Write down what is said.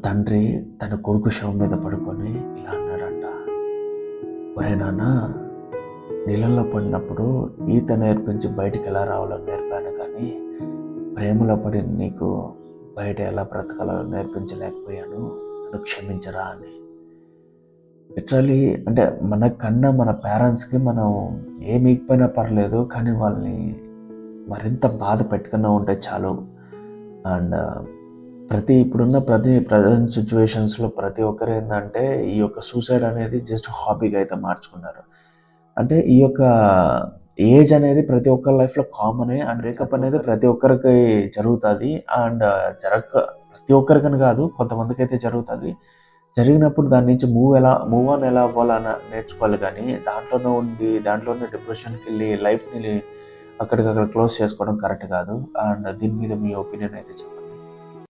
తండ్రి తన కొడుకు శవం మీద పడుకొని ఇలా అన్నాడంట, ఒరే నాన్న, నీళ్ళల్లో పడినప్పుడు ఈత నేర్పించి బయటికి ఎలా రావాలో నేర్పాను, కానీ ప్రేమలో పడి నీకు బయట ఎలా బ్రతకాలో నేర్పించలేకపోయాను, నన్ను క్షమించరా అని. లిటరలీ అంటే మనకన్నా మన పేరెంట్స్కి మనం ఏమి ఇకపోయినా పర్లేదు, కానీ వాళ్ళని మరింత బాధ పెట్టకుండా ఉంటే చాలు. అండ్ ఇప్పుడున్న ప్రజెంట్ సిచ్యువేషన్స్లో ప్రతి ఒక్కరు ఏంటంటే ఈ యొక్క సూసైడ్ అనేది జస్ట్ హాబీగా అయితే మార్చుకున్నారు. అంటే ఈ యొక్క ఏజ్ అనేది ప్రతి ఒక్కరి లైఫ్లో కామనే, అండ్ బ్రేకప్ అనేది ప్రతి ఒక్కరికి జరుగుతుంది. అండ్ ప్రతి ఒక్కరికని కాదు, కొంతమందికి అయితే జరుగుతుంది. జరిగినప్పుడు దాని నుంచి మూవ్ ఆన్ ఎలా అవ్వాలని నేర్చుకోవాలి, కానీ దాంట్లోనే డిప్రెషన్కి వెళ్ళి లైఫ్ని అక్కడికక్కడ క్లోజ్ చేసుకోవడం కరెక్ట్ కాదు. అండ్ దీని మీద మీ ఒపీనియన్ అయితే చెప్పండి.